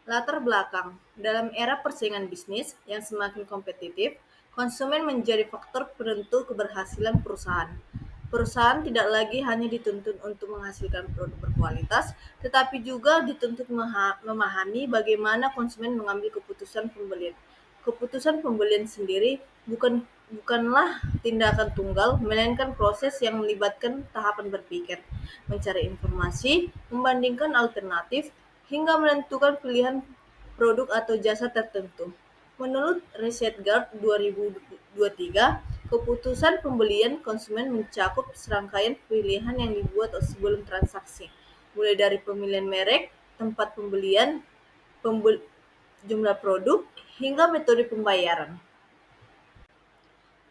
Latar belakang: dalam era persaingan bisnis yang semakin kompetitif, konsumen menjadi faktor penentu keberhasilan perusahaan. Perusahaan tidak lagi hanya dituntut untuk menghasilkan produk berkualitas, tetapi juga dituntut memahami bagaimana konsumen mengambil keputusan pembelian. Keputusan pembelian sendiri bukanlah tindakan tunggal, melainkan proses yang melibatkan tahapan berpikir, mencari informasi, membandingkan alternatif, hingga menentukan pilihan produk atau jasa tertentu. Menurut ResearchGate 2023, keputusan pembelian konsumen mencakup serangkaian pilihan yang dibuat sebelum transaksi, mulai dari pemilihan merek, tempat pembelian, jumlah produk, hingga metode pembayaran.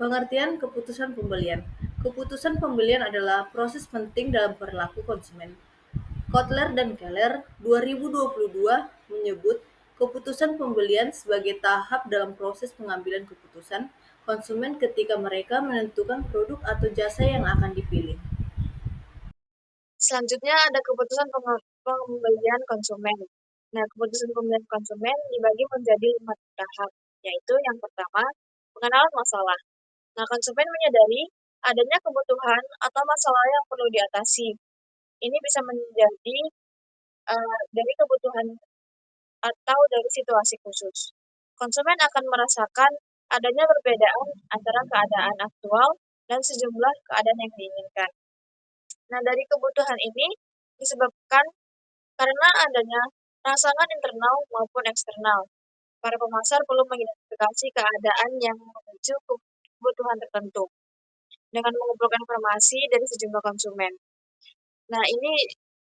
Pengertian keputusan pembelian. Keputusan pembelian adalah proses penting dalam perilaku konsumen. Kotler dan Keller 2022 menyebut keputusan pembelian sebagai tahap dalam proses pengambilan keputusan konsumen ketika mereka menentukan produk atau jasa yang akan dipilih. Selanjutnya ada keputusan pembelian konsumen. Nah, keputusan pembelian konsumen dibagi menjadi 5 tahap, yaitu yang pertama, pengenalan masalah. Nah, konsumen menyadari adanya kebutuhan atau masalah yang perlu diatasi. Ini bisa menjadi dari kebutuhan atau dari situasi khusus. Konsumen akan merasakan adanya perbedaan antara keadaan aktual dan sejumlah keadaan yang diinginkan. Nah, dari kebutuhan ini disebabkan karena adanya rangsangan internal maupun eksternal. Para pemasar perlu mengidentifikasi keadaan yang memicu kebutuhan tertentu dengan mengumpulkan informasi dari sejumlah konsumen. Nah, ini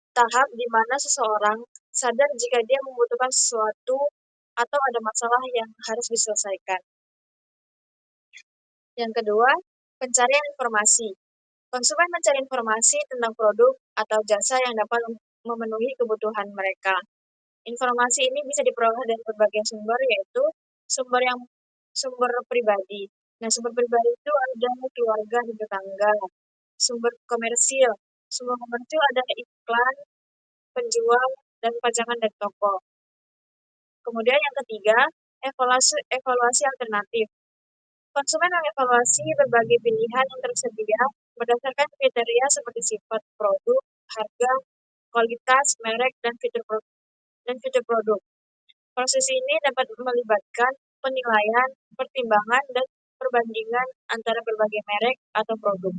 tahap di mana seseorang sadar jika dia membutuhkan sesuatu atau ada masalah yang harus diselesaikan. Yang kedua, pencarian informasi. Konsumen mencari informasi tentang produk atau jasa yang dapat memenuhi kebutuhan mereka. Informasi ini bisa diperoleh dari berbagai sumber, yaitu sumber pribadi. Nah, sumber pribadi itu ada keluarga dan tetangga. Sumber komersil. Sumber komersil ada iklan, penjual, dan pajangan dari toko. Kemudian yang ketiga, evaluasi alternatif. Konsumen mengevaluasi berbagai pilihan yang tersedia berdasarkan kriteria seperti sifat produk, harga, kualitas, merek, dan fitur produk. Proses ini dapat melibatkan penilaian, pertimbangan, dan perbandingan antara berbagai merek atau produk.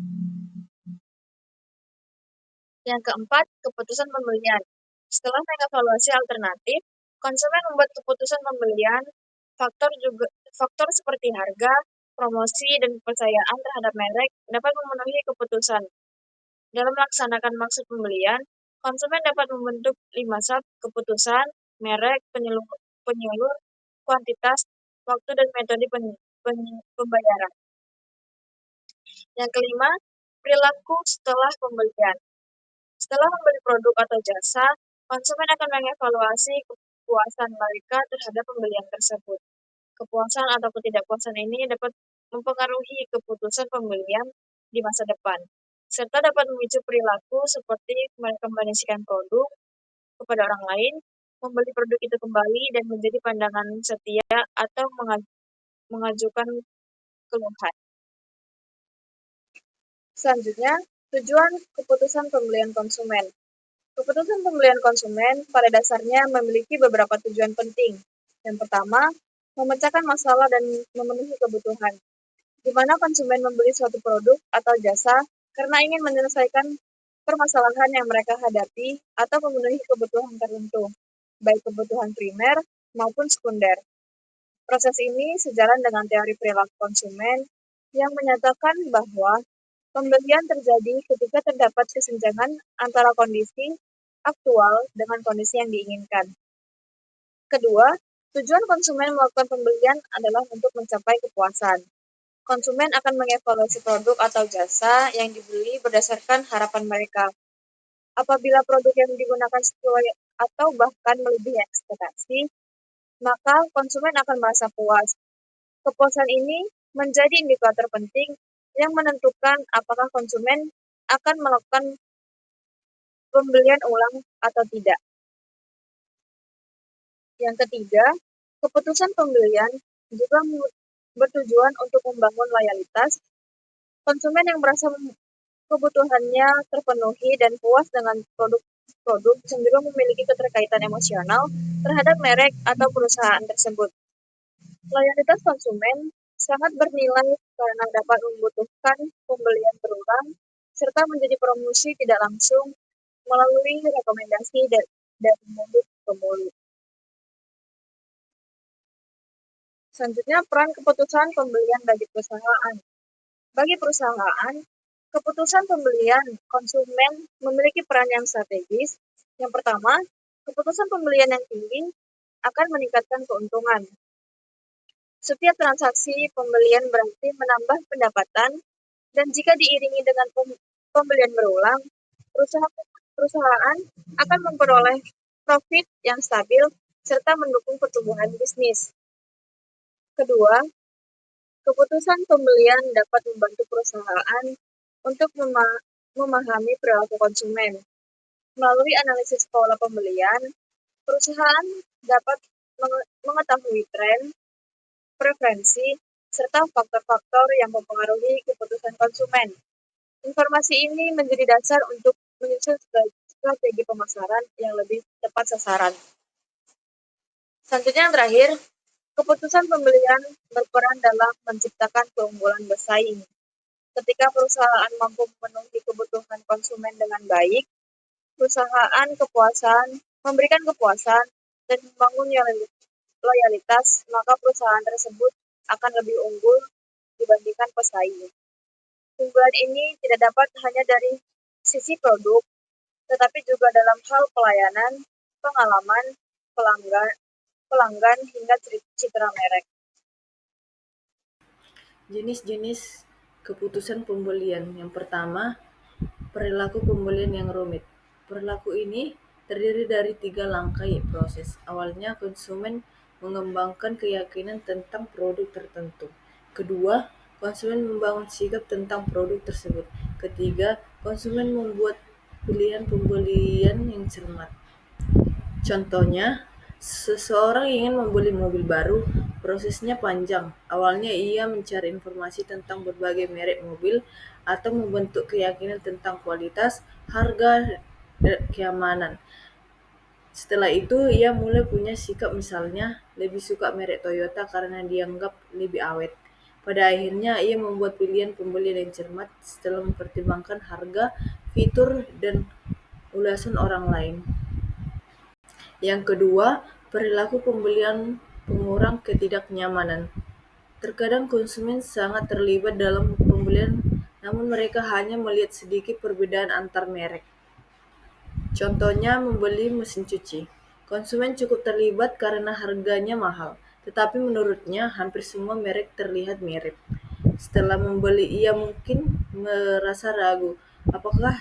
Yang keempat, keputusan pembelian. Setelah mengevaluasi alternatif, konsumen membuat keputusan pembelian. Faktor seperti harga, promosi, dan kepercayaan terhadap merek dapat memenuhi keputusan. Dalam melaksanakan maksud pembelian, konsumen dapat membentuk 5 sub keputusan, merek, penyalur, kuantitas, waktu, dan metode pembayaran. Yang kelima, perilaku setelah pembelian. Setelah membeli produk atau jasa, konsumen akan mengevaluasi kepuasan mereka terhadap pembelian tersebut. Kepuasan atau ketidakpuasan ini dapat mempengaruhi keputusan pembelian di masa depan, serta dapat memicu perilaku seperti merekomendasikan produk kepada orang lain, membeli produk itu kembali, dan menjadi pandangan setia atau mengajukan keluhan. Selanjutnya, tujuan keputusan pembelian konsumen. Keputusan pembelian konsumen pada dasarnya memiliki beberapa tujuan penting. Yang pertama, memecahkan masalah dan memenuhi kebutuhan, di mana konsumen membeli suatu produk atau jasa karena ingin menyelesaikan permasalahan yang mereka hadapi atau memenuhi kebutuhan tertentu, baik kebutuhan primer maupun sekunder. Proses ini sejalan dengan teori perilaku konsumen yang menyatakan bahwa pembelian terjadi ketika terdapat kesenjangan antara kondisi aktual dengan kondisi yang diinginkan. Kedua, tujuan konsumen melakukan pembelian adalah untuk mencapai kepuasan. Konsumen akan mengevaluasi produk atau jasa yang dibeli berdasarkan harapan mereka. Apabila produk yang digunakan sesuai atau bahkan melebihi ekspektasi, maka konsumen akan merasa puas. Kepuasan ini menjadi indikator penting yang menentukan apakah konsumen akan melakukan pembelian ulang atau tidak. Yang ketiga, keputusan pembelian juga bertujuan untuk membangun loyalitas. Konsumen yang merasa kebutuhannya terpenuhi dan puas dengan produk cenderung memiliki keterkaitan emosional terhadap merek atau perusahaan tersebut. Loyalitas konsumen sangat bernilai karena dapat membutuhkan pembelian berulang serta menjadi promosi tidak langsung melalui rekomendasi dari mulut ke mulut. Selanjutnya, peran keputusan pembelian bagi perusahaan. Bagi perusahaan, keputusan pembelian konsumen memiliki peran yang strategis. Yang pertama, keputusan pembelian yang tinggi akan meningkatkan keuntungan. Setiap transaksi pembelian berarti menambah pendapatan, dan jika diiringi dengan pembelian berulang, perusahaan akan memperoleh profit yang stabil serta mendukung pertumbuhan bisnis. Kedua, keputusan pembelian dapat membantu perusahaan untuk memahami perilaku konsumen. Melalui analisis pola pembelian, perusahaan dapat mengetahui tren, preferensi, serta faktor-faktor yang mempengaruhi keputusan konsumen. Informasi ini menjadi dasar untuk menyusun strategi pemasaran yang lebih tepat sasaran. Selanjutnya yang terakhir, keputusan pembelian berperan dalam menciptakan keunggulan bersaing. Ketika perusahaan mampu memenuhi kebutuhan konsumen dengan baik, perusahaan memberikan kepuasan dan membangun loyalitas, maka perusahaan tersebut akan lebih unggul dibandingkan pesaing. Keunggulan ini tidak dapat hanya dari sisi produk, tetapi juga dalam hal pelayanan, pengalaman, pelanggan, pelanggan hingga citra merek. Jenis-jenis keputusan pembelian. Yang pertama, perilaku pembelian yang rumit. Perilaku ini terdiri dari 3 langkah proses. Awalnya, konsumen mengembangkan keyakinan tentang produk tertentu. Kedua, konsumen membangun sikap tentang produk tersebut. Ketiga, konsumen membuat pilihan pembelian yang cermat. Contohnya, seseorang ingin membeli mobil baru, prosesnya panjang. Awalnya ia mencari informasi tentang berbagai merek mobil atau membentuk keyakinan tentang kualitas, harga, dan keamanan. Setelah itu, ia mulai punya sikap, misalnya lebih suka merek Toyota karena dianggap lebih awet. Pada akhirnya, ia membuat pilihan pembelian yang cermat setelah mempertimbangkan harga, fitur, dan ulasan orang lain. Yang kedua, perilaku pembelian pengurang ketidaknyamanan. Terkadang konsumen sangat terlibat dalam pembelian, namun mereka hanya melihat sedikit perbedaan antar merek. Contohnya membeli mesin cuci. Konsumen cukup terlibat karena harganya mahal, tetapi menurutnya hampir semua merek terlihat mirip. Setelah membeli, ia mungkin merasa ragu, apakah